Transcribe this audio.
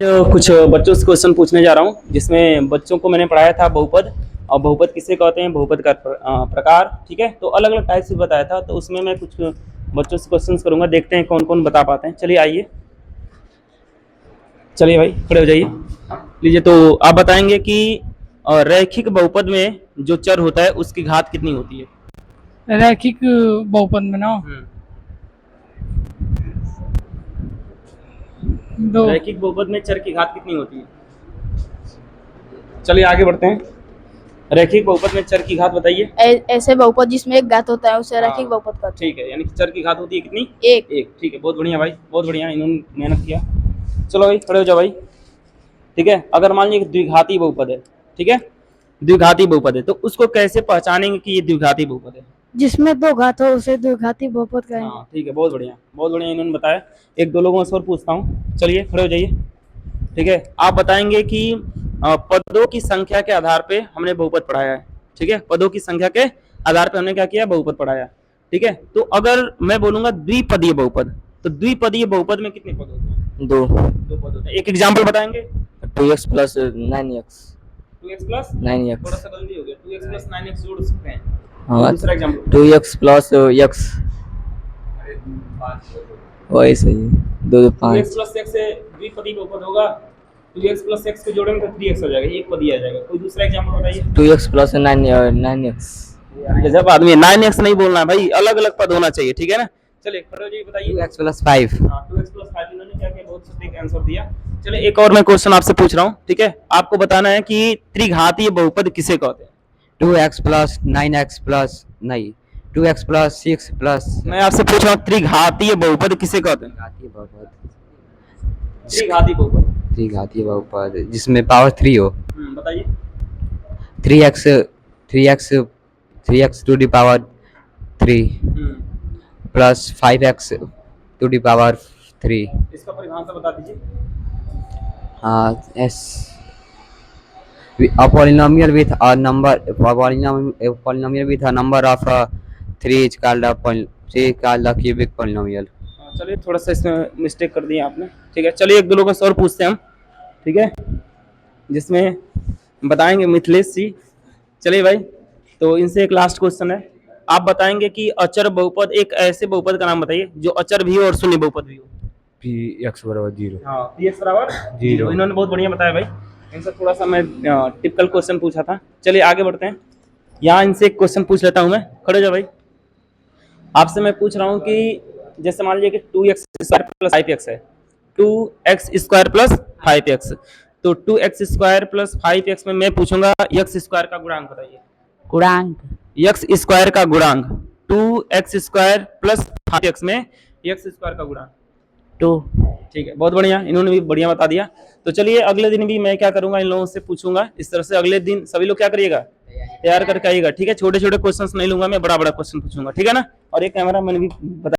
कुछ बच्चों से क्वेश्चन पूछने जा रहा हूँ जिसमें बच्चों को मैंने पढ़ाया था बहुपद। और बहुपद किसे कहते हैं, बहुपद का प्रकार, ठीक है। तो अलग अलग टाइप से बताया था, तो उसमें मैं कुछ बच्चों से क्वेश्चंस करूंगा, देखते हैं कौन कौन बता पाते हैं। चलिए आइए, चलिए भाई खड़े हो जाइए। लीजिए, तो आप बताएंगे कि रैखिक बहुपद में जो चर होता है उसकी घात कितनी होती है। रैखिक बहुपद में ना दो। रैखिक बहुपद में चर की घात कितनी होती है। चलिए आगे बढ़ते हैं। रैखिक बहुपद में चर की घात बताइए। ऐसे बहुपद जिसमें एक घात होता है उसे रैखिक हाँ, बहुपद कहते हैं। ठीक है, यानी कि चर की घात होती है कितनी, एक। ठीक है, बहुत बढ़िया भाई, बहुत बढ़िया, इन्होंने मेहनत किया। चलो भाई खड़े हो जाओ भाई, ठीक है। अगर मान लीजिए द्विघाती बहुपद है, ठीक है, द्विघाती बहुपद है, तो उसको कैसे पहचानेंगे कि ये द्विघाती बहुपद है। जिसमें दो घात हो उसे द्विघाती बहुपद कहेंगे। हाँ ठीक है, बहुत बढ़िया, बहुत बढ़िया इन्होंने बताया। एक दो लोगों से और पूछता हूँ, चलिए खड़े हो जाइए, ठीक है। आप बताएंगे कि पदों की संख्या के आधार पे हमने बहुपद पढ़ाया है, ठीक है। पदों की संख्या के आधार पे हमने क्या किया, बहुपद पढ़ाया, ठीक है। तो अगर मैं बोलूंगा द्विपदीय बहुपद, तो द्विपदीय बहुपद में कितने पद होते हैं। दो पद होते हैं। एक एग्जाम्पल बताएंगे। 2x plus 9x 2x plus 9x थोड़ा सा गलती हो गया, 2x प्लस 9x जोड़ सकते हैं। हाँ, दूसरा एग्जाम्पल 2x प्लस x वही सही है। 2 2 2x 5 प्लस x से द्विपदीय बहुपद होगा। 2x प्लस x को जोड़ेंगे तो 3x हो जाएगा, एक पदी आ जाएगा। कोई दूसरा एग्जाम्पल बताइए। 2x प्लस 9x जब आदमी 9x नहीं बोलना है भाई, अलग अलग पद होना चाहिए, ठीक है ना। चलिए खड़े हो जाइए, बताइए। 2x प्लस 5 2x प्लस 5 इन्होंने क्या किया, बहुत सटीक आंसर दिया। चलिए एक और मैं क्वेश्चन आपसे पूछ रहा हूँ, ठीक है। आपको बताना है कि त्रिघातीय बहुपद किसे कहते हैं। 2x प्लस 9x प्लस नहीं 2x प्लस 6 प्लस मैं आपसे पूछ रहा हूँ त्रिघातीय बहुपद किसे कहते हैं। घातीय बहुपद त्रिघातीय बहुपद, त्रिघातीय बहुपद जिसमें पावर 3 हो। बताइए। 3x 3x to the power 3 plus 5x to the power 3। इसका परिभाषा बता दीजिए। हाँ s a polynomial with a number polynomial with a number of 3 is called a cubic polynomial। चलिए थोड़ा सा इसमें मिस्टेक कर दिया आपने, ठीक है। चलिए एक दो लोगों से और पूछते हैं हम, ठीक है, जिसमें बताएंगे मिथिलेश जी। चलिए भाई, तो इनसे एक लास्ट क्वेश्चन है। आप बताएंगे कि अचर बहुपद, एक ऐसे बहुपद का नाम बताइए जो अचर भी हो और शून्य बहुपद भी हो। px बराबर 0। हाँ, px बराबर 0। इन्होंने बहुत बढ़िया बताया भाई। इनसे थोड़ा सा मैं टिपिकल क्वेश्चन पूछा था। चलिए आगे बढ़ते हैं। यहाँ इनसे एक क्वेश्चन पूछ लेता हूँ मैं, खड़े हो जाओ भाई। आपसे मैं पूछ रहा हूँ कि जैसे मान लीजिए कि 2x स्क्वायर प्लस 5x है, 2x स्क्वायर प्लस 5x, तो 2x स्क्वायर प्लस 5x में मैं पूछूंगा x स्क्वायर का गुणांक बताइए। गुणांक x स्क्वायर का गुणांक, 2x स्क्वायर प्लस 5x में x स्क्वायर का गुणांक 2। ठीक है, बहुत बढ़िया, इन्होंने भी बढ़िया बता दिया। तो चलिए अगले दिन भी मैं क्या करूंगा, इन लोगों से पूछूंगा इस तरह से। अगले दिन सभी लोग क्या करिएगा, तैयार करके आइएगा, ठीक है। छोटे छोटे क्वेश्चंस नहीं लूंगा मैं, बड़ा बड़ा क्वेश्चन पूछूंगा, ठीक है ना। और एक कैमरा मैन भी बता